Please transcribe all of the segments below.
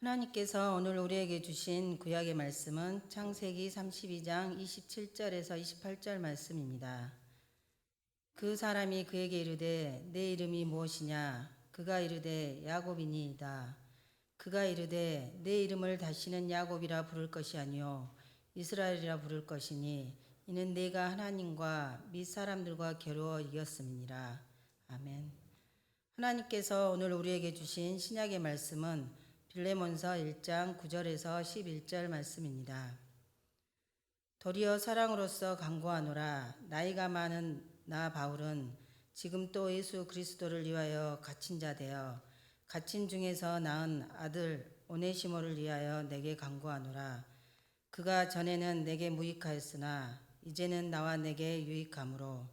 하나님께서 오늘 우리에게 주신 구약의 말씀은 창세기 32장 27절에서 28절 말씀입니다. 그 사람이 그에게 이르되 내 이름이 무엇이냐? 그가 이르되 야곱이니이다. 그가 이르되 내 이름을 다시는 야곱이라 부를 것이 아니요 이스라엘이라 부를 것이니 이는 내가 하나님과 및 사람들과 겨루어 이겼음이니라. 아멘. 하나님께서 오늘 우리에게 주신 신약의 말씀은 빌레몬서 1장 9절에서 11절 말씀입니다. 도리어 사랑으로서 간구하노라. 나이가 많은 나 바울은 지금 또 예수 그리스도를 위하여 갇힌 자 되어 갇힌 중에서 낳은 아들 오네시모를 위하여 내게 간구하노라. 그가 전에는 내게 무익하였으나 이제는 나와 내게 유익함으로.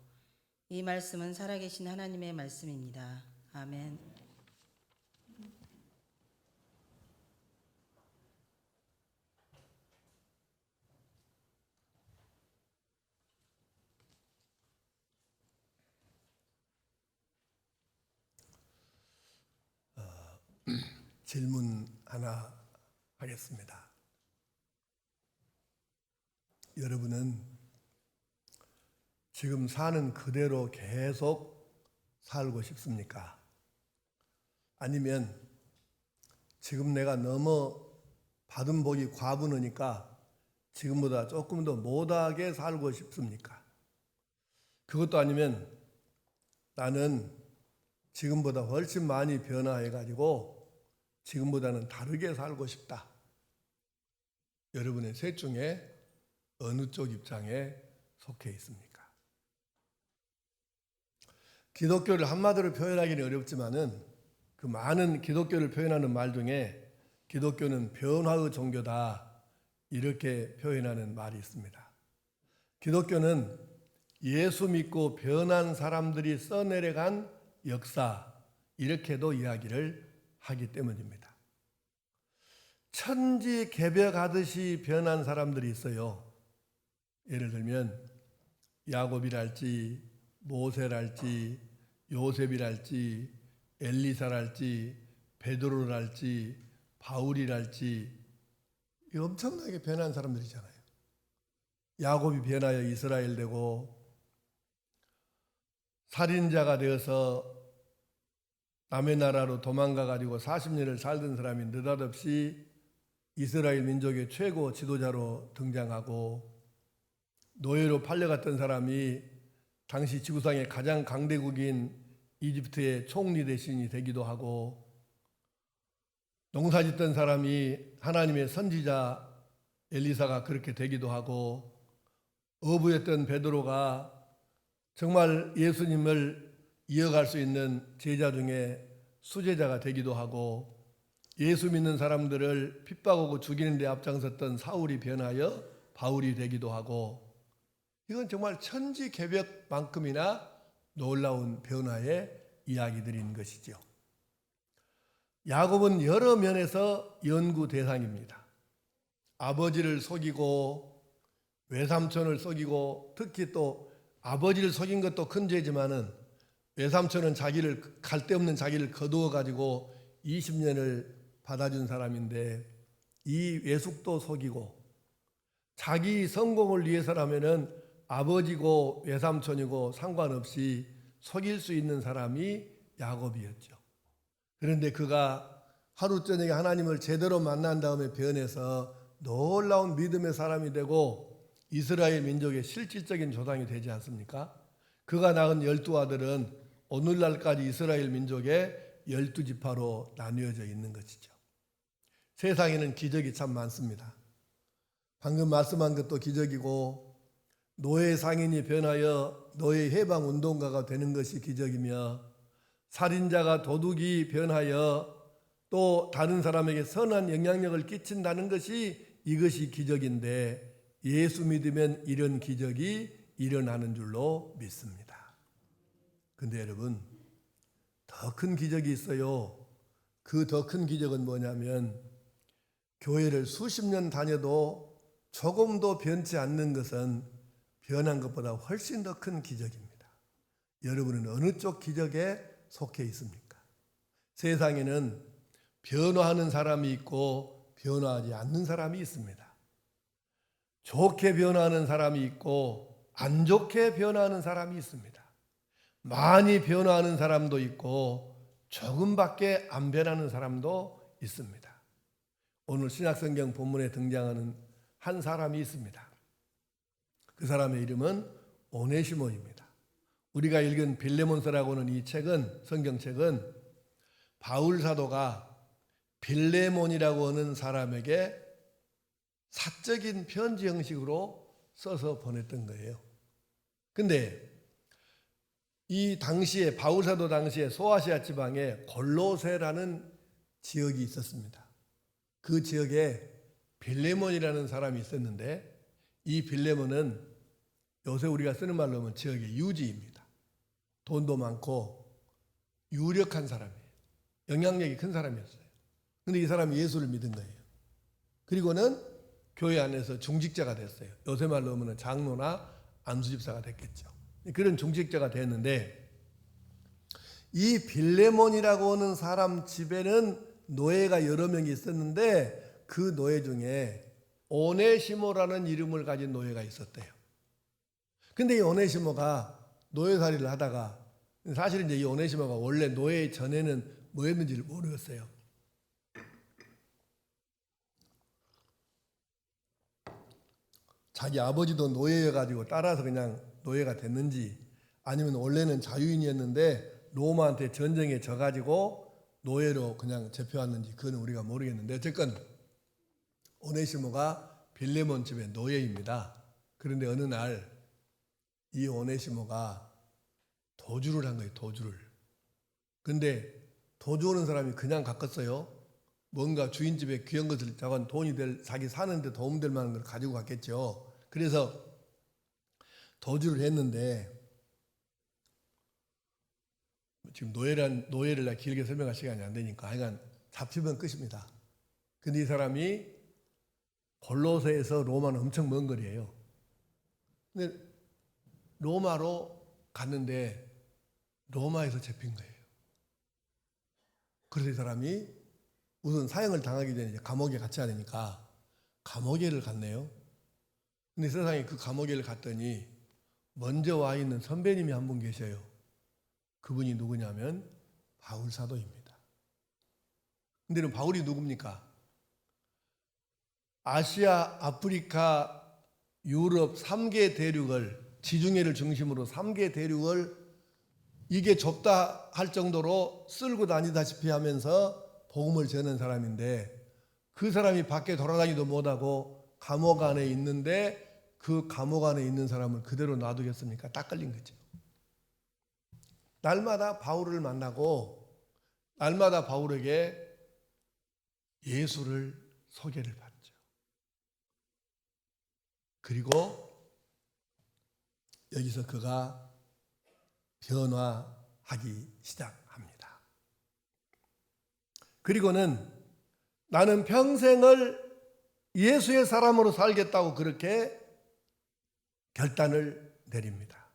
이 말씀은 살아계신 하나님의 말씀입니다. 아멘. 질문 하나 하겠습니다. 여러분은 지금 사는 그대로 계속 살고 싶습니까? 아니면 지금 내가 너무 받은 복이 과분하니까 지금보다 조금 더 못하게 살고 싶습니까? 그것도 아니면 나는 지금보다 훨씬 많이 변화해가지고 지금보다는 다르게 살고 싶다. 여러분의 셋 중에 어느 쪽 입장에 속해 있습니까? 기독교를 한마디로 표현하기는 어렵지만은 그 많은 기독교를 표현하는 말 중에 기독교는 변화의 종교다 이렇게 표현하는 말이 있습니다. 기독교는 예수 믿고 변한 사람들이 써내려간 역사 이렇게도 이야기를 하기 때문입니다. 천지개벽하듯이 변한 사람들이 있어요. 예를 들면 야곱이랄지 모세랄지 요셉이랄지 엘리사랄지 베드로랄지 바울이랄지 엄청나게 변한 사람들이잖아요. 야곱이 변하여 이스라엘 되고 살인자가 되어서 남의 나라로 도망가가지고 40년을 살던 사람이 느닷없이 이스라엘 민족의 최고 지도자로 등장하고, 노예로 팔려갔던 사람이 당시 지구상의 가장 강대국인 이집트의 총리 대신이 되기도 하고, 농사짓던 사람이 하나님의 선지자 엘리사가 그렇게 되기도 하고, 어부였던 베드로가 정말 예수님을 이어갈 수 있는 제자 중에 수제자가 되기도 하고, 예수 믿는 사람들을 핍박하고 죽이는 데 앞장섰던 사울이 변하여 바울이 되기도 하고, 이건 정말 천지개벽만큼이나 놀라운 변화의 이야기들인 것이죠. 야곱은 여러 면에서 연구 대상입니다. 아버지를 속이고 외삼촌을 속이고, 특히 또 아버지를 속인 것도 큰 죄지만은 외삼촌은 자기를 갈 데 없는 자기를 거두어 가지고 20년을 받아준 사람인데, 이 외숙도 속이고 자기 성공을 위해서라면은 아버지고 외삼촌이고 상관없이 속일 수 있는 사람이 야곱이었죠. 그런데 그가 하루 저녁에 하나님을 제대로 만난 다음에 변해서 놀라운 믿음의 사람이 되고 이스라엘 민족의 실질적인 조상이 되지 않습니까? 그가 낳은 12아들은 오늘날까지 이스라엘 민족의 12지파로 나뉘어져 있는 것이죠. 세상에는 기적이 참 많습니다. 방금 말씀한 것도 기적이고, 노예 상인이 변하여 노예 해방 운동가가 되는 것이 기적이며, 살인자가 도둑이 변하여 또 다른 사람에게 선한 영향력을 끼친다는 것이 이것이 기적인데, 예수 믿으면 이런 기적이 일어나는 줄로 믿습니다. 근데 여러분, 더 큰 기적이 있어요. 그 더 큰 기적은 뭐냐면, 교회를 수십 년 다녀도 조금도 변치 않는 것은 변한 것보다 훨씬 더 큰 기적입니다. 여러분은 어느 쪽 기적에 속해 있습니까? 세상에는 변화하는 사람이 있고 변화하지 않는 사람이 있습니다. 좋게 변화하는 사람이 있고 안 좋게 변화하는 사람이 있습니다. 많이 변화하는 사람도 있고 조금밖에 안 변하는 사람도 있습니다. 오늘 신약성경 본문에 등장하는 한 사람이 있습니다. 그 사람의 이름은 오네시모입니다. 우리가 읽은 빌레몬서라고 하는 이 책은, 성경책은 바울 사도가 빌레몬이라고 하는 사람에게 사적인 편지 형식으로 써서 보냈던 거예요. 근데 이 당시에 바울 사도 당시에 소아시아 지방에 골로새라는 지역이 있었습니다. 그 지역에 빌레몬이라는 사람이 있었는데 이 빌레몬은 요새 우리가 쓰는 말로 하면 지역의 유지입니다. 돈도 많고 유력한 사람이에요. 영향력이 큰 사람이었어요. 근데 이 사람이 예수를 믿은 거예요. 그리고는 교회 안에서 중직자가 됐어요. 요새 말로 하면 장로나 안수집사가 됐겠죠. 그런 중직자가 됐는데 이 빌레몬이라고 하는 사람 집에는 노예가 여러 명이 있었는데 그 노예 중에 오네시모라는 이름을 가진 노예가 있었대요. 근데 이 오네시모가 노예살이를 하다가 사실 이제 이 오네시모가 원래 노예 전에는 뭐였는지를 모르겠어요. 자기 아버지도 노예여가지고 따라서 그냥 노예가 됐는지 아니면 원래는 자유인이었는데 로마한테 전쟁에 져가지고 노예로 그냥 잡혀왔는지 그건 우리가 모르겠는데 어쨌건 오네시모가 빌레몬 집의 노예입니다. 그런데 어느 날 이 오네시모가 도주를 한 거예요. 도주를. 근데 도주 오는 사람이 그냥 갔겠어요? 뭔가 주인집에 귀한 것을 저건 돈이 될 자기 사는데 도움될 만한 걸 가지고 갔겠죠. 그래서 도주를 했는데 지금 노예를 나 길게 설명할 시간이 안 되니까 하여간 잡히면 끝입니다. 근데 이 사람이 골로새에서 로마는 엄청 먼 거리예요. 근데 로마로 갔는데 로마에서 잡힌 거예요. 그래서 이 사람이 우선 사형을 당하기 전에 감옥에 갇혀야 되니까 감옥에를 갔네요. 근데 세상에 그 감옥에를 갔더니 먼저 와 있는 선배님이 한 분 계셔요. 그분이 누구냐면 바울 사도입니다. 근데 바울이 누굽니까? 아시아, 아프리카, 유럽 3개 대륙을 지중해를 중심으로 3개 대륙을 이게 좁다 할 정도로 쓸고 다니다시피 하면서 복음을 전한 사람인데 그 사람이 밖에 돌아다니도 못하고 감옥 안에 있는데 그 감옥 안에 있는 사람을 그대로 놔두겠습니까? 딱 걸린 거죠. 날마다 바울을 만나고 날마다 바울에게 예수를 소개를 받죠. 그리고 여기서 그가 변화하기 시작합니다. 그리고는 나는 평생을 예수의 사람으로 살겠다고 그렇게 결단을 내립니다.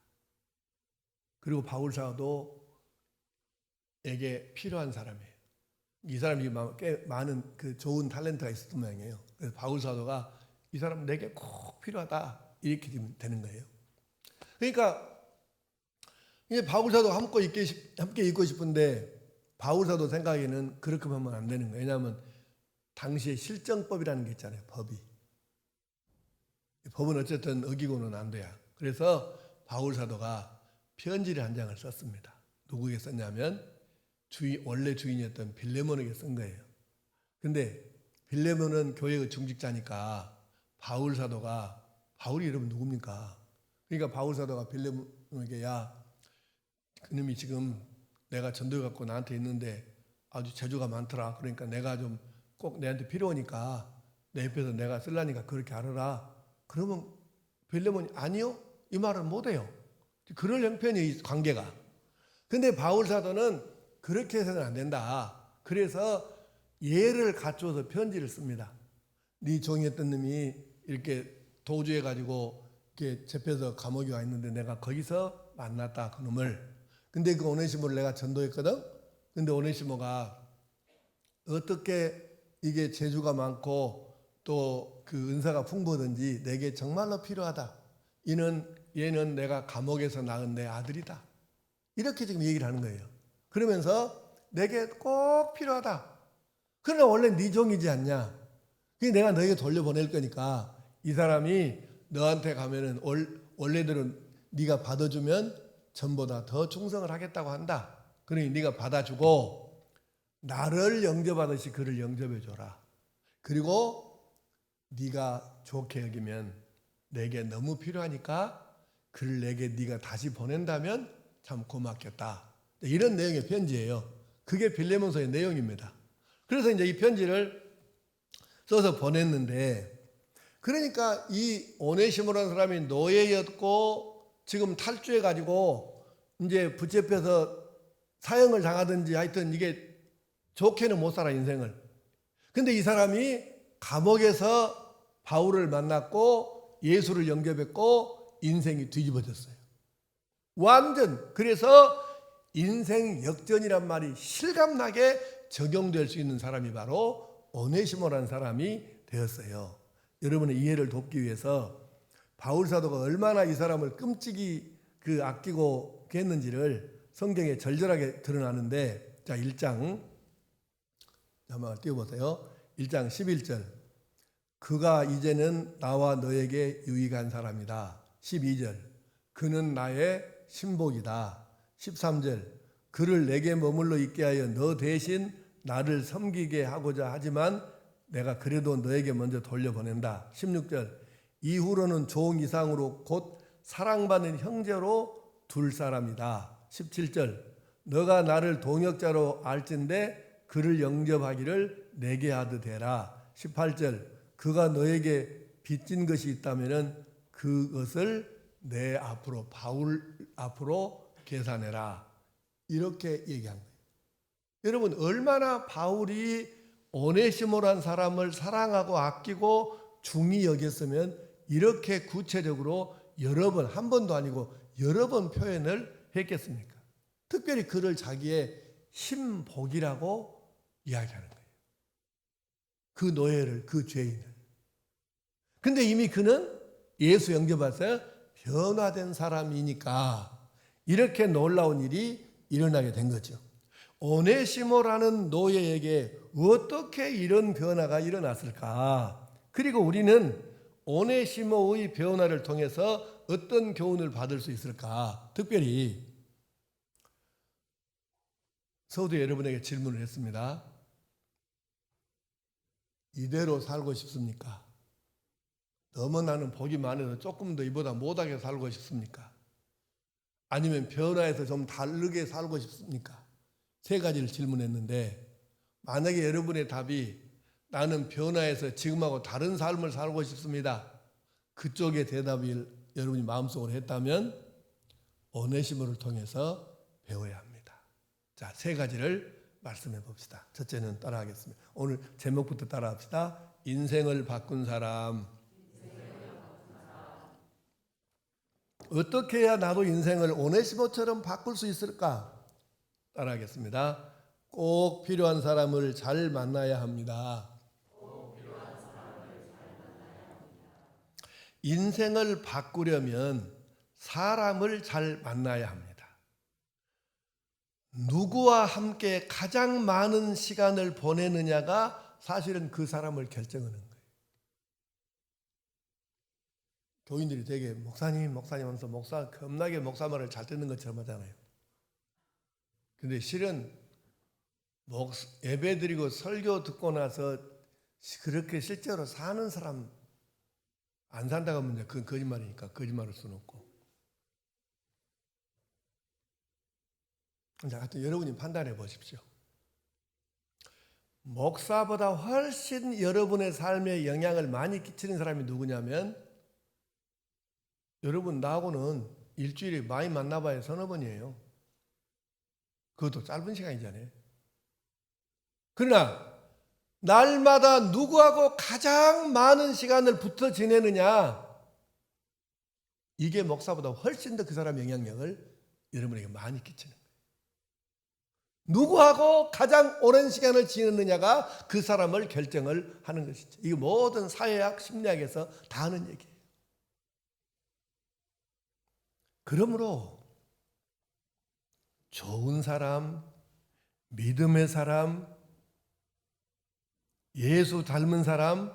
그리고 바울 사도에게 필요한 사람이에요. 이 사람이 꽤 많은 그 좋은 탤런트가 있었던 모양이에요. 그래서 바울 사도가 이 사람 내게 꼭 필요하다 이렇게 되는 거예요. 그러니까 이제 바울 사도 함께 있고 싶은데 바울 사도 생각에는 그렇게 하면 안 되는 거예요. 왜냐하면 당시에 실정법이라는 게 있잖아요. 법은 어쨌든 어기고는 안 돼요. 그래서 바울 사도가 편지를 한 장을 썼습니다. 누구에게 썼냐면 원래 주인이었던 빌레몬에게 쓴 거예요. 근데 빌레몬은 교회의 중직자니까 바울 사도가 바울이 여러분 누굽니까? 그러니까 바울 사도가 빌레몬에게 야 그놈이 지금 내가 전도해 갖고 나한테 있는데 아주 재주가 많더라. 그러니까 내가 좀 꼭 내한테 필요하니까 내 옆에서 내가 쓸라니까 그렇게 알아라. 그러면 빌레몬이 아니요 이 말은 못해요. 그럴 형편이 이 관계가. 근데 바울 사도는 그렇게 해서는 안 된다. 그래서 예를 갖추어서 편지를 씁니다. 네 종이었던 놈이 이렇게 도주해 가지고 이렇게 잡혀서 감옥에 와 있는데 내가 거기서 만났다 그 놈을. 근데 그 오네시모를 내가 전도했거든. 근데 오네시모가 어떻게 이게 재주가 많고 또 그 은사가 풍부하든지 내게 정말로 필요하다. 얘는 내가 감옥에서 낳은 내 아들이다. 이렇게 지금 얘기를 하는 거예요. 그러면서 내게 꼭 필요하다. 그러나 원래 네 종이지 않냐. 그게 내가 너에게 돌려보낼 거니까 이 사람이 너한테 가면은 원래대로 네가 받아주면 전보다 더 충성을 하겠다고 한다. 그러니 네가 받아주고 나를 영접하듯이 그를 영접해 줘라. 그리고 네가 좋게 여기면 내게 너무 필요하니까 그를 내게 네가 다시 보낸다면 참 고맙겠다. 이런 내용의 편지예요. 그게 빌레몬서의 내용입니다. 그래서 이제 이 편지를 써서 보냈는데, 그러니까 이 오네시모라는 사람이 노예였고 지금 탈주해 가지고 이제 붙잡혀서 사형을 당하든지 하여튼 이게 좋게는 못 살아 인생을. 근데 이 사람이 감옥에서 바울을 만났고 예수를 영접했고 인생이 뒤집어졌어요. 완전. 그래서 인생 역전이란 말이 실감나게 적용될 수 있는 사람이 바로 오네시모라는 사람이 되었어요. 여러분의 이해를 돕기 위해서 바울 사도가 얼마나 이 사람을 끔찍이 아끼고 했는지를 성경에 절절하게 드러나는데, 자 1장 한번 띄워보세요. 1장 11절. 그가 이제는 나와 너에게 유익한 사람이다. 12절. 그는 나의 신복이다. 13절. 그를 내게 머물러 있게 하여 너 대신 나를 섬기게 하고자 하지만 내가 그래도 너에게 먼저 돌려보낸다. 16절. 이후로는 종 이상으로 곧 사랑받는 형제로 둘 사람이다. 17절. 너가 나를 동역자로 알진대 그를 영접하기를 내게 하듯 해라. 18절. 그가 너에게 빚진 것이 있다면 그것을 내 앞으로 바울 앞으로 계산해라. 이렇게 얘기한 거예요. 여러분, 얼마나 바울이 오네시모란 사람을 사랑하고 아끼고 중히 여겼으면 이렇게 구체적으로 여러 번, 한 번도 아니고 여러 번 표현을 했겠습니까? 특별히 그를 자기의 신복이라고 이야기하는 거예요. 그 노예를, 그 죄인을. 근데 이미 그는 예수 영접해서 변화된 사람이니까 이렇게 놀라운 일이 일어나게 된 거죠. 오네시모라는 노예에게 어떻게 이런 변화가 일어났을까? 그리고 우리는 오네시모의 변화를 통해서 어떤 교훈을 받을 수 있을까? 특별히 서도 여러분에게 질문을 했습니다. 이대로 살고 싶습니까? 너무 나는 복이 많아서 조금 더 이보다 못하게 살고 싶습니까? 아니면 변화해서 좀 다르게 살고 싶습니까? 세 가지를 질문했는데, 만약에 여러분의 답이 나는 변화해서 지금하고 다른 삶을 살고 싶습니다, 그쪽의 대답을 여러분이 마음속으로 했다면 오네시모를 통해서 배워야 합니다. 자, 세 가지를 말씀해 봅시다. 첫째는 따라하겠습니다. 오늘 제목부터 따라합시다. 인생을 바꾼 사람. 어떻게 해야 나도 인생을 오네시모처럼 바꿀 수 있을까? 따라하겠습니다. 꼭 필요한 사람을 잘 만나야 합니다. 인생을 바꾸려면 사람을 잘 만나야 합니다. 누구와 함께 가장 많은 시간을 보내느냐가 사실은 그 사람을 결정하는 거예요. 교인들이 되게 목사님 하면서 겁나게 목사 말을 잘 듣는 것처럼 하잖아요. 근데 실은 예배 드리고 설교 듣고 나서 그렇게 실제로 사는 사람 안 산다고 하면 이제 그건 거짓말이니까 거짓말할 수는 없고. 자, 하여튼 여러분이 판단해 보십시오. 목사보다 훨씬 여러분의 삶에 영향을 많이 끼치는 사람이 누구냐면, 여러분 나하고는 일주일에 많이 만나봐야 서너 번이에요. 그것도 짧은 시간이잖아요. 그러나 날마다 누구하고 가장 많은 시간을 붙어 지내느냐, 이게 목사보다 훨씬 더 그 사람의 영향력을 여러분에게 많이 끼치는 거예요. 누구하고 가장 오랜 시간을 지냈느냐가 그 사람을 결정을 하는 것이죠. 이게 모든 사회학, 심리학에서 다 하는 얘기예요. 그러므로 좋은 사람, 믿음의 사람, 예수 닮은 사람,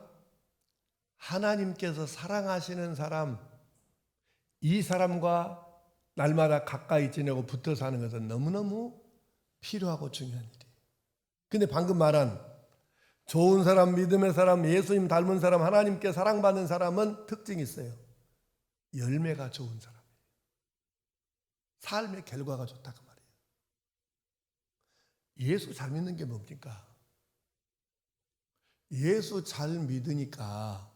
하나님께서 사랑하시는 사람, 이 사람과 날마다 가까이 지내고 붙어 사는 것은 너무너무 필요하고 중요한 일이에요. 근데 방금 말한 좋은 사람, 믿음의 사람, 예수님 닮은 사람, 하나님께 사랑받는 사람은 특징이 있어요. 열매가 좋은 사람이에요. 삶의 결과가 좋다고 말이에요. 예수 잘 믿는 게 뭡니까? 예수 잘 믿으니까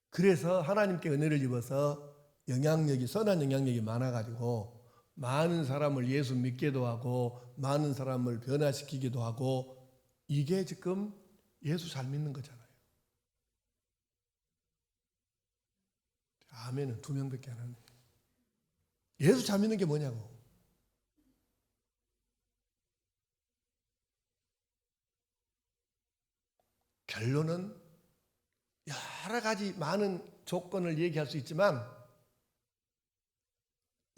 그래서 하나님께 은혜를 입어서 영향력이, 선한 영향력이 많아가지고 많은 사람을 예수 믿게도 하고 많은 사람을 변화시키기도 하고, 이게 지금 예수 잘 믿는 거잖아요. 아멘은 2명밖에 안 하네. 예수 잘 믿는 게 뭐냐고. 결론은 여러 가지 많은 조건을 얘기할 수 있지만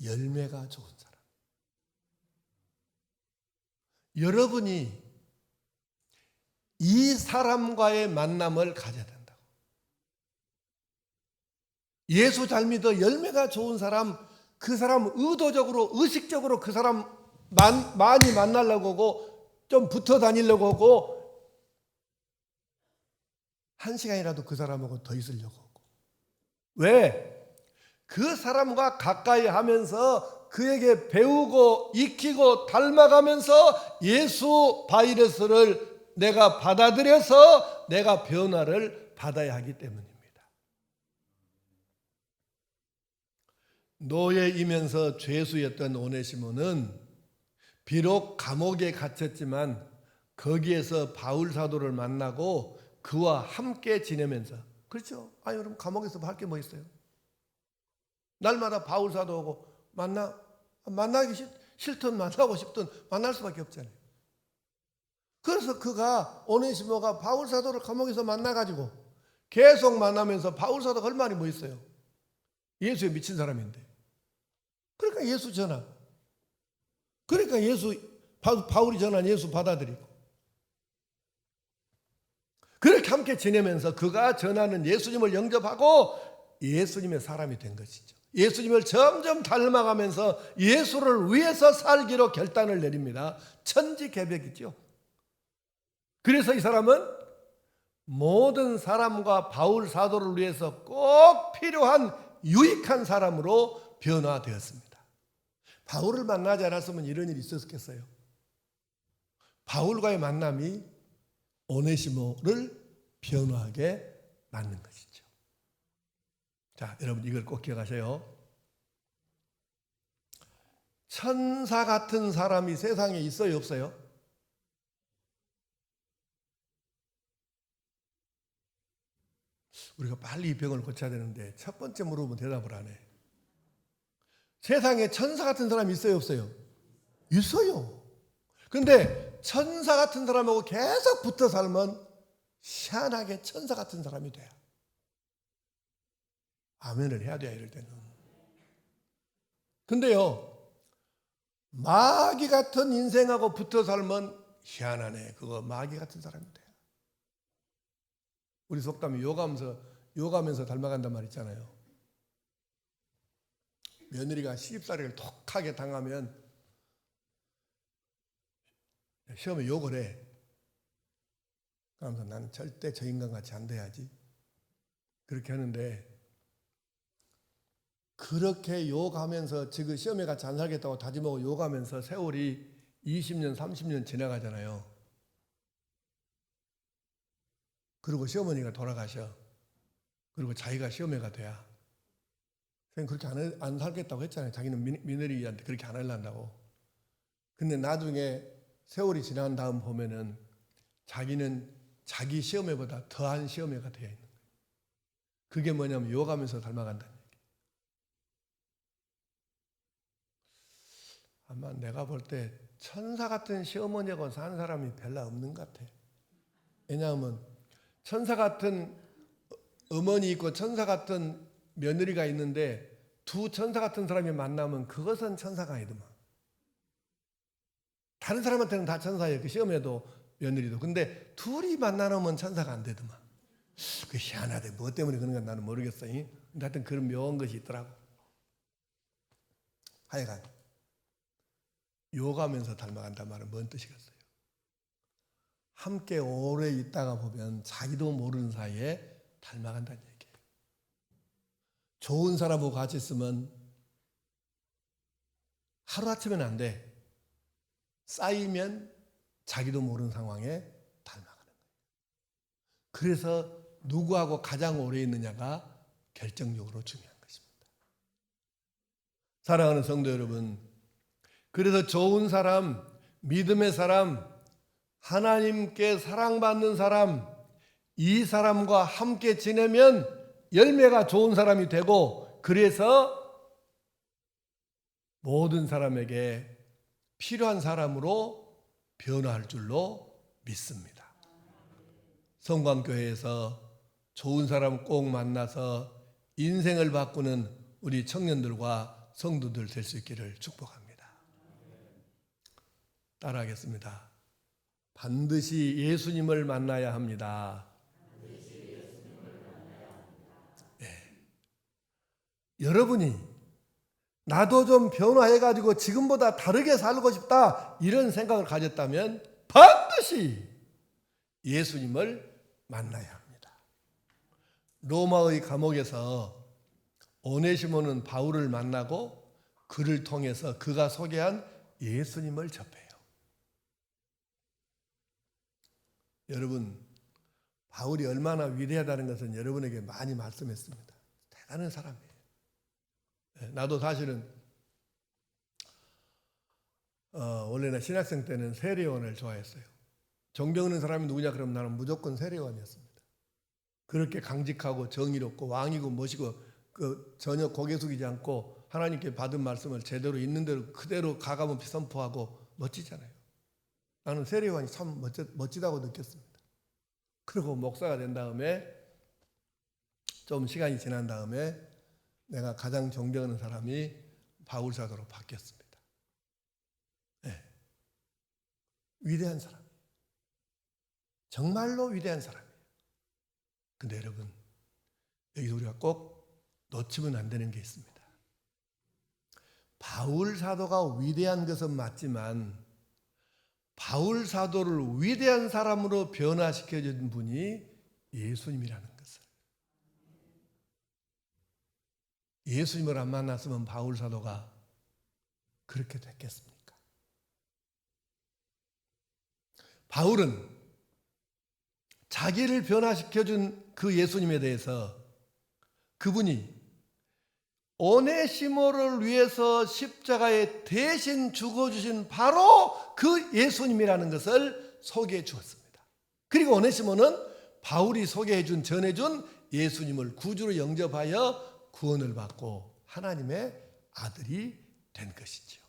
열매가 좋은 사람. 여러분이 이 사람과의 만남을 가져야 된다고. 예수 잘 믿어 열매가 좋은 사람, 그 사람 의도적으로, 의식적으로 그 사람 많이 만나려고 하고 좀 붙어 다니려고 하고 1시간이라도 그 사람하고 더 있으려고 하고. 왜? 그 사람과 가까이 하면서 그에게 배우고 익히고 닮아가면서 예수 바이러스를 내가 받아들여서 내가 변화를 받아야 하기 때문입니다. 노예이면서 죄수였던 오네시모는 비록 감옥에 갇혔지만 거기에서 바울 사도를 만나고 그와 함께 지내면서, 그렇죠? 아니 그럼 감옥에서 할 게 뭐 있어요? 날마다 바울 사도하고 만나기 싫든 만나고 싶든 만날 수밖에 없잖아요. 그래서 그가, 오네시모가 바울 사도를 감옥에서 만나가지고 계속 만나면서 바울 사도가 할 말이 뭐 있어요? 예수에 미친 사람인데. 그러니까 예수 전하. 그러니까 바울이 전한 예수 받아들이고. 그렇게 함께 지내면서 그가 전하는 예수님을 영접하고 예수님의 사람이 된 것이죠. 예수님을 점점 닮아가면서 예수를 위해서 살기로 결단을 내립니다. 천지개벽이죠. 그래서 이 사람은 모든 사람과 바울 사도를 위해서 꼭 필요한 유익한 사람으로 변화되었습니다. 바울을 만나지 않았으면 이런 일이 있었겠어요? 바울과의 만남이 오네시모를 변화하게 만든 것이죠. 자, 여러분 이걸 꼭 기억하세요. 천사 같은 사람이 세상에 있어요, 없어요? 우리가 빨리 이 병을 고쳐야 되는데 첫 번째 물어보면 대답을 안 해. 세상에 천사 같은 사람이 있어요, 없어요? 있어요. 그런데 천사 같은 사람하고 계속 붙어 살면 희한하게 천사 같은 사람이 돼요. 아멘을 해야 돼요, 이럴 때는. 근데요, 마귀 같은 인생하고 붙어 살면 희한하네. 그거 마귀 같은 사람이 돼요. 우리 속담이 요가면서 닮아간단 말 있잖아요. 며느리가 시집살이를 톡하게 당하면 시험에 욕을 해. 그러면서 나는 절대 저 인간같이 안 돼야지. 그렇게 하는데, 그렇게 욕하면서 지금 시험에 같이 안 살겠다고 다짐하고 욕하면서 세월이 20년, 30년 지나가잖아요. 그리고 시어머니가 돌아가셔. 그리고 자기가 시어머니가 돼야. 그렇게 안 살겠다고 했잖아요. 자기는 며느리한테 그렇게 안 하려고. 근데 나중에 세월이 지난 다음 보면은 자기는 자기 시어머니보다 더한 시어머니가 되어 있는 거예요. 그게 뭐냐면 욕하면서 닮아간다는 얘기예요. 아마 내가 볼 때 천사 같은 시어머니하고 사는 사람이 별로 없는 것 같아. 왜냐하면 천사 같은 어머니 있고 천사 같은 며느리가 있는데 두 천사 같은 사람이 만나면 그것은 천사가 아니더만. 다른 사람한테는 다 천사예요. 그 시어머니도 며느리도. 근데 둘이 만나면 천사가 안 되더만. 그 희한하대. 뭐 때문에 그런가 나는 모르겠어요. 근데 하여튼 그런 묘한 것이 있더라고. 하여간 요가하면서 닮아간단 말은 뭔 뜻이겠어요? 함께 오래 있다가 보면 자기도 모르는 사이에 닮아간다는 얘기예요. 좋은 사람하고 같이 있으면 하루아침에는 안 돼. 쌓이면 자기도 모르는 상황에 닮아가는 거예요. 그래서 누구하고 가장 오래 있느냐가 결정적으로 중요한 것입니다. 사랑하는 성도 여러분, 그래서 좋은 사람, 믿음의 사람, 하나님께 사랑받는 사람, 이 사람과 함께 지내면 열매가 좋은 사람이 되고, 그래서 모든 사람에게 필요한 사람으로 변화할 줄로 믿습니다. 성광교회에서 좋은 사람 꼭 만나서 인생을 바꾸는 우리 청년들과 성도들 될 수 있기를 축복합니다. 따라하겠습니다. 반드시 예수님을 만나야 합니다. 네. 여러분이 나도 좀 변화해가지고 지금보다 다르게 살고 싶다 이런 생각을 가졌다면 반드시 예수님을 만나야 합니다. 로마의 감옥에서 오네시모는 바울을 만나고 그를 통해서 그가 소개한 예수님을 접해요. 여러분, 바울이 얼마나 위대하다는 것은 여러분에게 많이 말씀했습니다. 대단한 사람이에요. 나도 사실은 원래는 신학생 때는 세례요한을 좋아했어요. 존경하는 사람이 누구냐 그러면 나는 무조건 세례요한이었습니다. 그렇게 강직하고 정의롭고 왕이고 멋이고 전혀 고개 숙이지 않고 하나님께 받은 말씀을 제대로 있는 대로 그대로 가감없이 선포하고 멋지잖아요. 나는 세례요한이 참 멋지다고 느꼈습니다. 그리고 목사가 된 다음에 좀 시간이 지난 다음에 내가 가장 존경하는 사람이 바울 사도로 바뀌었습니다. 네. 위대한 사람. 정말로 위대한 사람이에요. 근데 여러분, 여기서 우리가 꼭 놓치면 안 되는 게 있습니다. 바울 사도가 위대한 것은 맞지만 바울 사도를 위대한 사람으로 변화시켜준 분이 예수님이라는 것을. 예수님을 안 만났으면 바울 사도가 그렇게 됐겠습니까? 바울은 자기를 변화시켜준 그 예수님에 대해서 그분이 오네시모를 위해서 십자가에 대신 죽어주신 바로 그 예수님이라는 것을 소개해 주었습니다. 그리고 오네시모는 바울이 소개해준, 전해준 예수님을 구주로 영접하여 구원을 받고 하나님의 아들이 된 것이죠.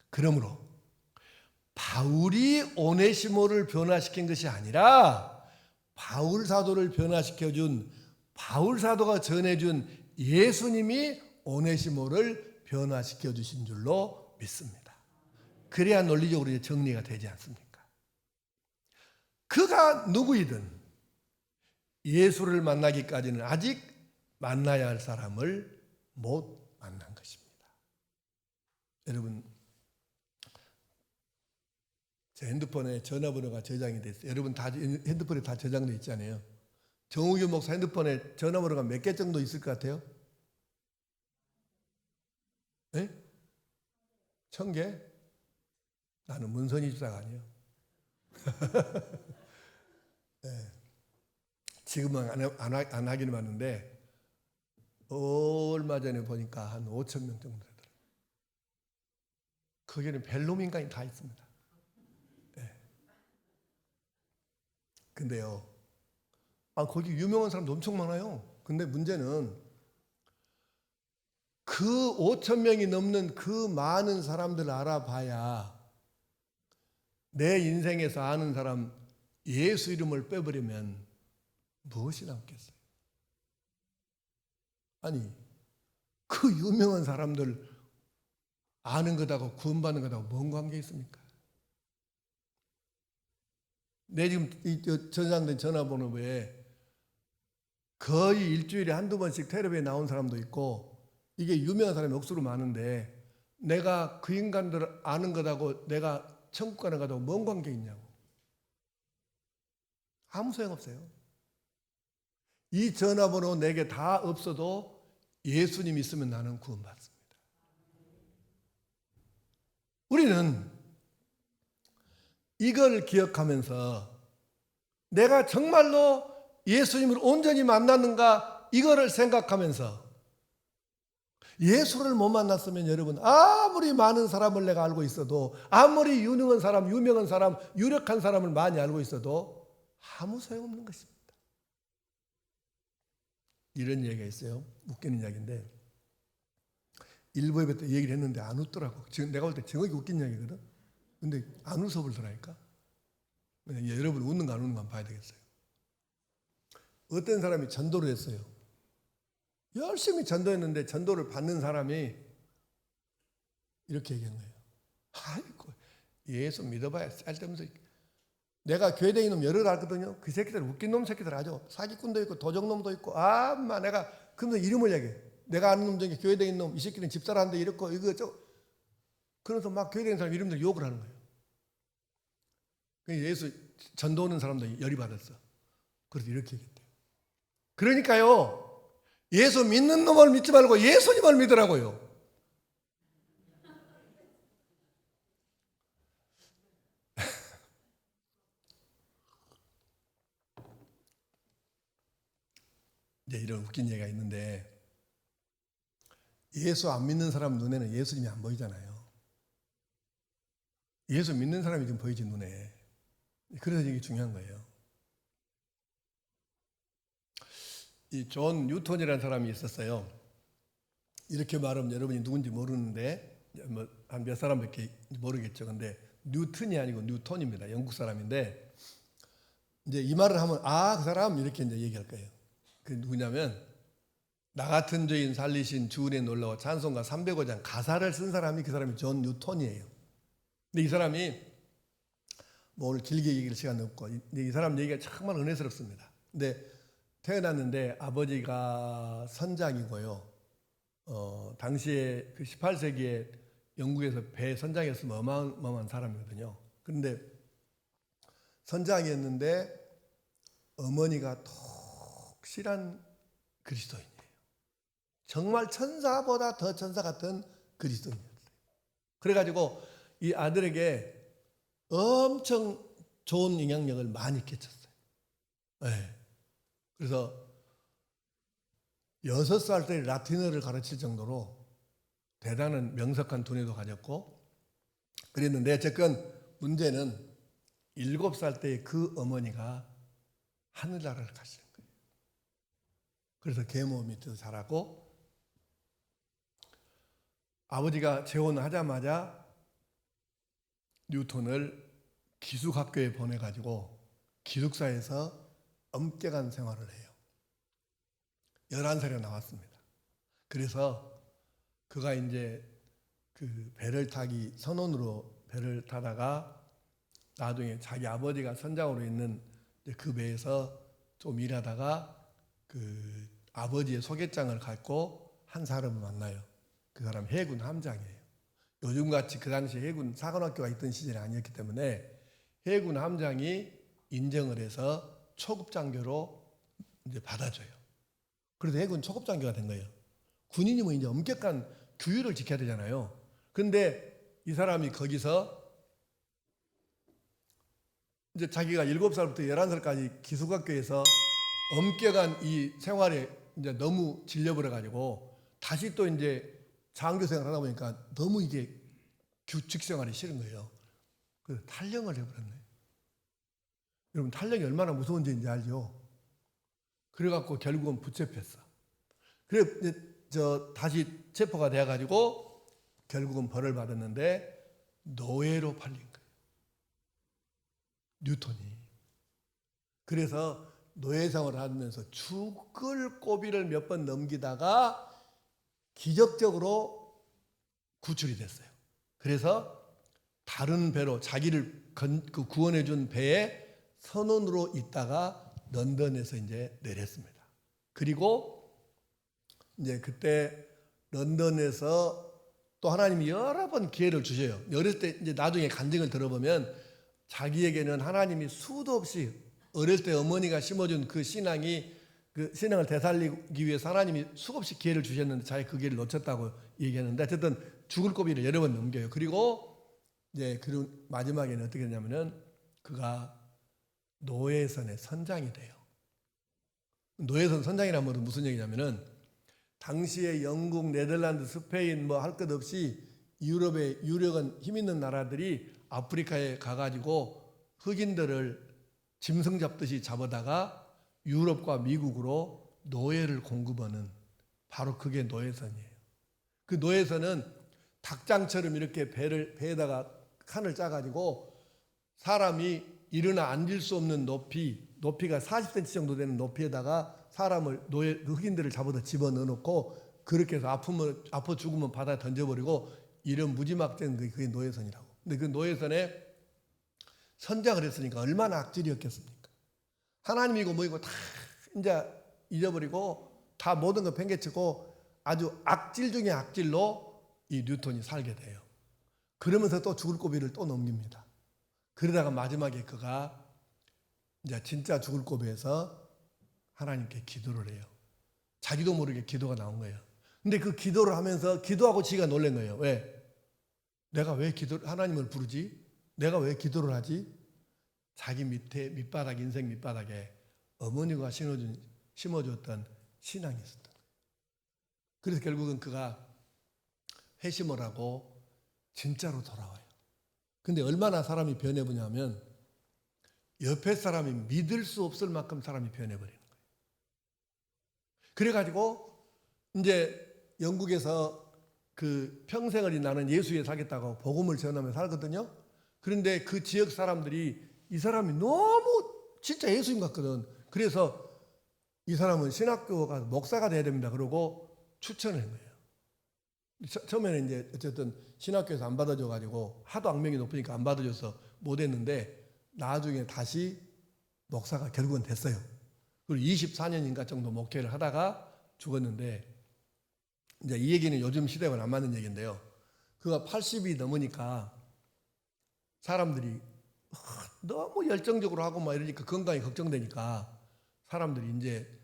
그러므로 바울이 오네시모를 변화시킨 것이 아니라 바울 사도를 변화시켜준, 바울 사도가 전해준 예수님이 오네시모를 변화시켜 주신 줄로 믿습니다. 그래야 논리적으로 정리가 되지 않습니까? 그가 누구이든 예수를 만나기까지는 아직 만나야 할 사람을 못 만난 것입니다. 여러분, 제 핸드폰에 전화번호가 저장이 됐어요. 여러분 다 핸드폰에 다 저장돼 있잖아요. 정우규 목사 핸드폰에 전화번호가 몇 개 정도 있을 것 같아요? 네? 1000개? 나는 문선희 주사가 아니에요. 네. 지금은 안 하기는 하는데 얼마 전에 보니까 한 5,000명 정도 되더라고요. 거기는 벨로민가이 다 있습니다. 네. 근데요, 거기 유명한 사람도 엄청 많아요. 근데 문제는 그 5,000명이 넘는 그 많은 사람들 알아봐야 내 인생에서 아는 사람 예수 이름을 빼버리면 무엇이 남겠어요? 아니, 그 유명한 사람들 아는 것하고 구원받는 것하고 뭔 관계 있습니까? 내 지금 이 저장된 전화번호에 거의 일주일에 한두 번씩 텔레비에 나온 사람도 있고, 이게 유명한 사람이 억수로 많은데 내가 그 인간들 아는 것하고 내가 천국 가는 것하고 뭔 관계 있냐고. 아무 소용없어요. 이 전화번호 내게 다 없어도 예수님 있으면 나는 구원받습니다. 우리는 이걸 기억하면서 내가 정말로 예수님을 온전히 만났는가, 이거를 생각하면서, 예수를 못 만났으면 여러분 아무리 많은 사람을 내가 알고 있어도, 아무리 유명한 사람, 유력한 사람을 많이 알고 있어도 아무 소용없는 것입니다. 이런 얘기가 있어요. 웃기는 이야기인데, 일부 예배 때 얘기를 했는데 안 웃더라고. 지금 내가 볼 때 정확히 웃긴 이야기거든. 근데 안 웃어 보더라니까. 여러분 웃는 거 안 웃는 거 한번 봐야 되겠어요. 어떤 사람이 전도를 했어요. 열심히 전도했는데 전도를 받는 사람이 이렇게 얘기한 거예요. 아이고, 예수 믿어봐야 쓸데없어. 내가 교회 다니는 놈 여러 알거든요. 그 새끼들 웃긴 놈 새끼들 아주 사기꾼도 있고 도적놈도 있고, 아마 내가 그러면서 이름을 얘기해. 내가 아는 놈 중에 교회 다니는 놈, 이 새끼는 집사라는데 이렇고 이거 저, 그러면서 막 교회 다니는 사람 이름들 욕을 하는 거예요. 예수 전도 오는 사람도 열이 받았어. 그래서 이렇게 얘기했대요. 그러니까요, 예수 믿는 놈을 믿지 말고 예수님을 믿으라고요. 이제 이런 웃긴 얘기가 있는데, 예수 안 믿는 사람 눈에는 예수님이 안 보이잖아요. 예수 믿는 사람이 지금 보이지, 눈에. 그래서 이게 중요한 거예요. 이 존 뉴턴이라는 사람이 있었어요. 이렇게 말하면 여러분이 누군지 모르는데, 뭐 한 몇 사람밖에 모르겠죠. 근데 뉴턴이 아니고 뉴턴입니다. 영국 사람인데, 이제 이 말을 하면 그 사람 이렇게 이제 얘기할 거예요. 그 누구냐면, 나 같은 죄인 살리신 주 은혜 놀라워 찬송가 305장 가사를 쓴 사람이 그 사람이 존 뉴턴이에요. 근데 이 사람이 뭐 오늘 길게 얘기할 시간은 없고, 이 사람 얘기가 정말 은혜스럽습니다. 근데 태어났는데 아버지가 선장이고요. 당시에 그 18세기에 영국에서 배 선장이었으면 어마어마한 사람이거든요. 그런데 선장이었는데 어머니가 독실한 그리스도인이에요. 정말 천사보다 더 천사 같은 그리스도인이었어요. 그래가지고 이 아들에게 엄청 좋은 영향력을 많이 끼쳤어요. 네. 그래서 6살 때 라틴어를 가르칠 정도로 대단한 명석한 두뇌도 가졌고 그랬는데, 어쨌건 문제는 7살 때 그 어머니가 하늘나라를 가시는 거예요. 그래서 계모 밑에서 자라고, 아버지가 재혼하자마자 뉴턴을 기숙학교에 보내가지고 기숙사에서 엄격한 생활을 해요. 11살에 나왔습니다. 그래서 그가 이제 그 배를 타기 선원으로 배를 타다가 나중에 자기 아버지가 선장으로 있는 그 배에서 좀 일하다가 그 아버지의 소개장을 갖고 한 사람을 만나요. 그 사람 해군 함장이에요. 요즘같이 그 당시 해군 사관학교가 있던 시절이 아니었기 때문에 해군 함장이 인정을 해서 초급장교로 이제 받아줘요. 그래서 해군 초급장교가 된 거예요. 군인이 뭐 이제 엄격한 규율을 지켜야 되잖아요. 근데 이 사람이 거기서 이제 자기가 7살부터 11살까지 기숙학교에서 엄격한 이 생활에 이제 너무 질려버려가지고 다시 또 이제 장교 생활을 하다 보니까 너무 이게 규칙 생활이 싫은 거예요. 그래서 탈영을 해버렸네. 여러분, 탈영이 얼마나 무서운지 이제 알죠? 그래갖고 결국은 붙잡혔어. 그래 다시 체포가 돼가지고 결국은 벌을 받았는데 노예로 팔린 거예요. 뉴턴이. 그래서 노예생활을 하면서 죽을 고비를 몇 번 넘기다가 기적적으로 구출이 됐어요. 그래서 다른 배로 자기를 구원해 준 배에 선원으로 있다가 런던에서 이제 내렸습니다. 그리고 이제 그때 런던에서 또 하나님이 여러 번 기회를 주셔요. 어릴 때 이제 나중에 간증을 들어보면 자기에게는 하나님이 수도 없이 어릴 때 어머니가 심어준 그 신앙이 그 신앙을 되살리기 위해서 하나님이 수없이 기회를 주셨는데 자기 그 기회를 놓쳤다고 얘기했는데 어쨌든 죽을 고비를 여러 번 넘겨요. 그리고 이제 그 마지막에는 어떻게 되냐면은 그가 노예선의 선장이 돼요. 노예선 선장이라는 말은 무슨 얘기냐면은 당시에 영국, 네덜란드, 스페인 뭐 할 것 없이 유럽의 유력한 힘 있는 나라들이 아프리카에 가가지고 흑인들을 짐승 잡듯이 잡아다가 유럽과 미국으로 노예를 공급하는 바로 그게 노예선이에요. 그 노예선은 닭장처럼 이렇게 배에다가 칸을 짜가지고 사람이 일어나 앉을 수 없는 높이가 40cm 정도 되는 높이에다가 사람을 흑인들을 잡아서 집어넣어놓고 그렇게 해서 아파 죽으면 바다에 던져버리고 이런 무지막지한 그게 노예선이라고. 근데 그 노예선에 선장을 했으니까 얼마나 악질이었겠습니까? 하나님이고 뭐이고 다 이제 잊어버리고 다 모든 거 팽개치고 아주 악질 중에 악질로 이 뉴턴이 살게 돼요. 그러면서 또 죽을 고비를 또 넘깁니다. 그러다가 마지막에 그가 이제 진짜 죽을 고비에서 하나님께 기도를 해요. 자기도 모르게 기도가 나온 거예요. 근데 그 기도를 하면서 기도하고 지가 놀란 거예요. 왜? 내가 왜 하나님을 부르지? 내가 왜 기도를 하지? 자기 밑바닥, 인생 밑바닥에 어머니가 심어줬던 신앙이 있었던 거예요. 그래서 결국은 그가 회심을 하고 진짜로 돌아와요. 근데 얼마나 사람이 변해보냐면 옆에 사람이 믿을 수 없을 만큼 사람이 변해버리는 거예요. 그래가지고 이제 영국에서 그 평생을 나는 예수에 살겠다고 복음을 전하며 살거든요. 그런데 그 지역 사람들이 이 사람이 너무 진짜 예수님 같거든. 그래서 이 사람은 신학교 가서 목사가 돼야 됩니다. 그러고 추천을 한 거예요. 처음에는 이제 어쨌든 신학교에서 안 받아줘가지고 하도 악명이 높으니까 안 받아줘서 못했는데 나중에 다시 목사가 결국은 됐어요. 그리고 24년인가 정도 목회를 하다가 죽었는데 이제 이 얘기는 요즘 시대와는 안 맞는 얘기인데요. 그가 80이 넘으니까 사람들이 너무 열정적으로 하고 막 이러니까 건강이 걱정되니까 사람들이 이제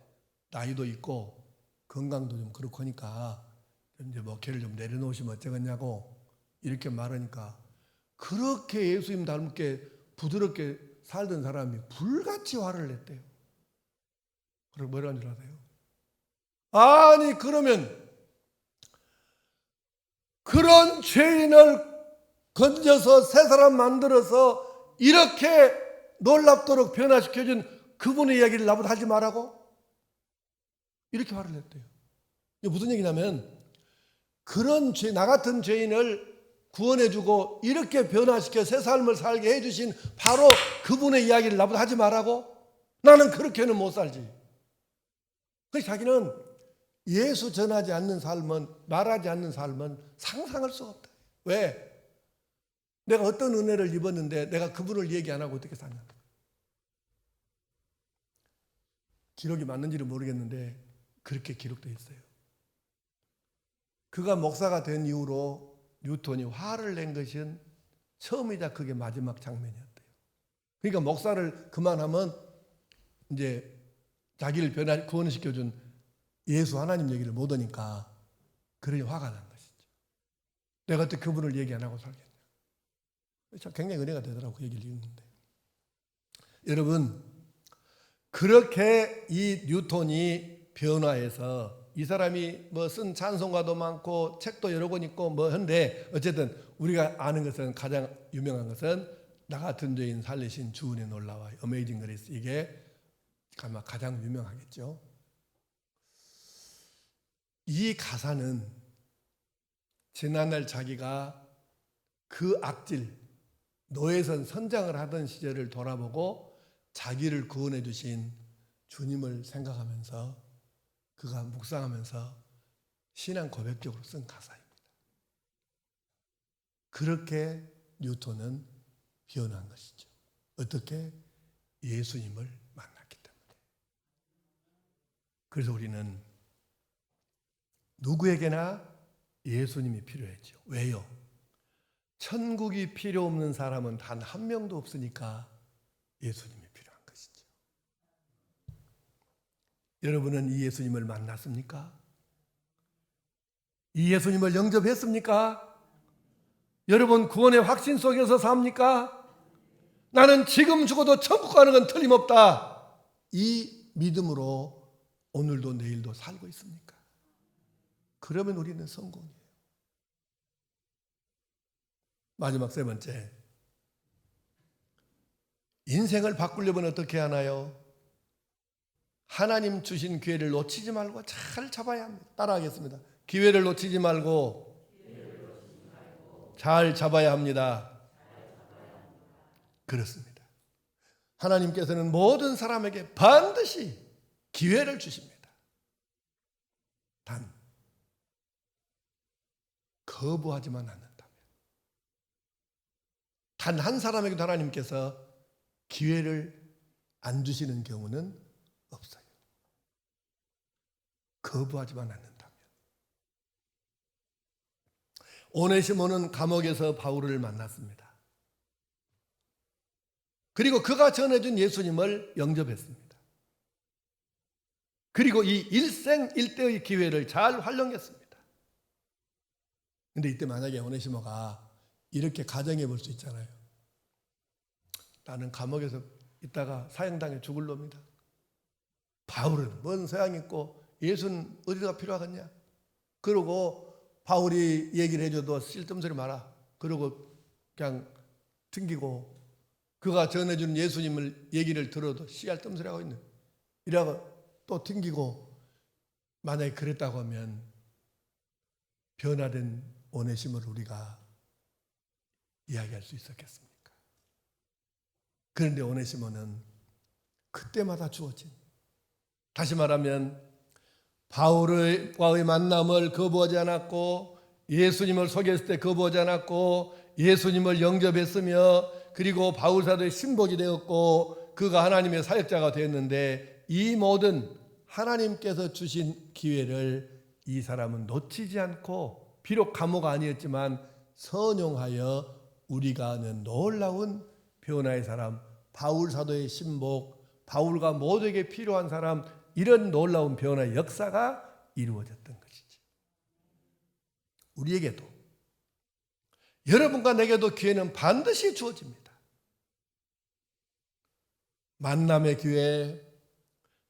나이도 있고 건강도 좀 그렇고 하니까 이제 목회를 좀 내려놓으시면 어쩌겠냐고 이렇게 말하니까 그렇게 예수님 닮게 부드럽게 살던 사람이 불같이 화를 냈대요. 그리고 뭐라는 줄 아세요? 아니 그러면 그런 죄인을 건져서 새 사람 만들어서 이렇게 놀랍도록 변화시켜준 그분의 이야기를 나보다 하지 말라고? 이렇게 화를 냈대요. 이게 무슨 얘기냐면 그런 나 같은 죄인을 구원해주고 이렇게 변화시켜 새 삶을 살게 해주신 바로 그분의 이야기를 나보다 하지 말라고? 나는 그렇게는 못 살지. 그래서 자기는 예수 전하지 않는 삶은, 말하지 않는 삶은 상상할 수가 없다. 왜? 내가 어떤 은혜를 입었는데 내가 그분을 얘기 안 하고 어떻게 사냐. 기록이 맞는지는 모르겠는데 그렇게 기록되어 있어요. 그가 목사가 된 이후로 뉴턴이 화를 낸 것은 처음이자 그게 마지막 장면이었대요. 그러니까 목사를 그만하면 이제 자기를 구원시켜준 예수 하나님 얘기를 못 하니까 그러니 화가 난 것이죠. 내가 어떻게 그분을 얘기 안 하고 살겠냐. 굉장히 은혜가 되더라고 그 얘기를 읽는데. 여러분 그렇게 이 뉴턴이 변화해서 이 사람이 뭐 쓴 찬송가도 많고 책도 여러 권 있고 뭐 한데 어쨌든 우리가 아는 것은 가장 유명한 것은 나 같은 죄인 살리신 주은혜 놀라워 어메이징 그레이스 이게 아마 가장 유명하겠죠. 이 가사는 지난날 자기가 그 악질 노예선 선장을 하던 시절을 돌아보고 자기를 구원해 주신 주님을 생각하면서 그가 묵상하면서 신앙 고백적으로 쓴 가사입니다. 그렇게 뉴턴은 변한 것이죠. 어떻게? 예수님을 만났기 때문에. 그래서 우리는 누구에게나 예수님이 필요했죠. 왜요? 천국이 필요 없는 사람은 단 한 명도 없으니까 예수님이 필요한 것이죠. 여러분은 이 예수님을 만났습니까? 이 예수님을 영접했습니까? 여러분 구원의 확신 속에서 삽니까? 나는 지금 죽어도 천국 가는 건 틀림없다. 이 믿음으로 오늘도 내일도 살고 있습니까? 그러면 우리는 성공이에요. 마지막 세 번째, 인생을 바꾸려면 어떻게 하나요? 하나님 주신 기회를 놓치지 말고 잘 잡아야 합니다. 따라하겠습니다. 기회를 놓치지 말고 잘 잡아야 합니다. 그렇습니다. 하나님께서는 모든 사람에게 반드시 기회를 주십니다. 단 거부하지만 않는다면, 단 한 사람에게도 하나님께서 기회를 안 주시는 경우는 없어요. 거부하지만 않는다면. 오네시모는 감옥에서 바울을 만났습니다. 그리고 그가 전해준 예수님을 영접했습니다. 그리고 이 일생일대의 기회를 잘 활용했습니다. 근데 이때 만약에 오네시모가 이렇게 가정해 볼 수 있잖아요. 나는 감옥에서 있다가 사형당해 죽을 놈이다. 바울은 뭔 소양 있고 예수는 어디가 필요하겠냐? 그러고 바울이 얘기를 해줘도 쓸데없는 마라. 그러고 그냥 튕기고 그가 전해주는 예수님을 얘기를 들어도 씨알 뜸소리 하고 있는. 이라고 또 튕기고 만약에 그랬다고 하면 변화된 오네시모를 우리가 이야기할 수 있었겠습니까? 그런데 오네시모는 그때마다 주어진, 다시 말하면 바울과의 만남을 거부하지 않았고 예수님을 소개했을 때 거부하지 않았고 예수님을 영접했으며 그리고 바울 사도의 신복이 되었고 그가 하나님의 사역자가 되었는데 이 모든 하나님께서 주신 기회를 이 사람은 놓치지 않고 비록 감옥 아니었지만 선용하여 우리가 아는 놀라운 변화의 사람, 바울 사도의 신복, 바울과 모두에게 필요한 사람, 이런 놀라운 변화의 역사가 이루어졌던 것이지. 우리에게도, 여러분과 내게도 기회는 반드시 주어집니다. 만남의 기회,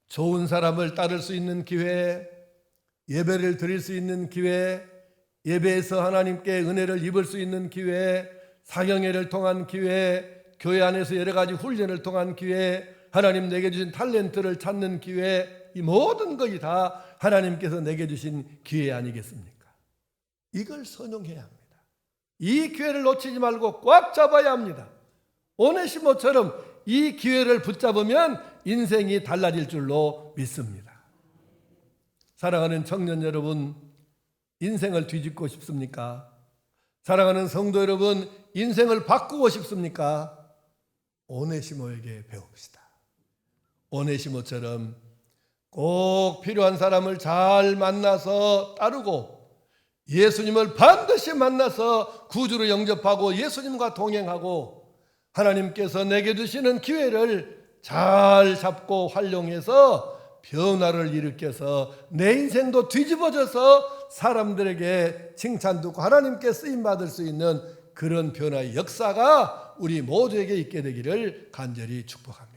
좋은 사람을 따를 수 있는 기회, 예배를 드릴 수 있는 기회, 예배에서 하나님께 은혜를 입을 수 있는 기회, 사경회를 통한 기회, 교회 안에서 여러 가지 훈련을 통한 기회, 하나님 내게 주신 탤런트를 찾는 기회, 이 모든 것이 다 하나님께서 내게 주신 기회 아니겠습니까? 이걸 선용해야 합니다. 이 기회를 놓치지 말고 꽉 잡아야 합니다. 오네시모처럼 이 기회를 붙잡으면 인생이 달라질 줄로 믿습니다. 사랑하는 청년 여러분, 인생을 뒤집고 싶습니까? 사랑하는 성도 여러분, 인생을 바꾸고 싶습니까? 오네시모에게 배웁시다. 오네시모처럼 꼭 필요한 사람을 잘 만나서 따르고 예수님을 반드시 만나서 구주로 영접하고 예수님과 동행하고 하나님께서 내게 주시는 기회를 잘 잡고 활용해서 변화를 일으켜서 내 인생도 뒤집어져서 사람들에게 칭찬 듣고 하나님께 쓰임받을 수 있는 그런 변화의 역사가 우리 모두에게 있게 되기를 간절히 축복합니다.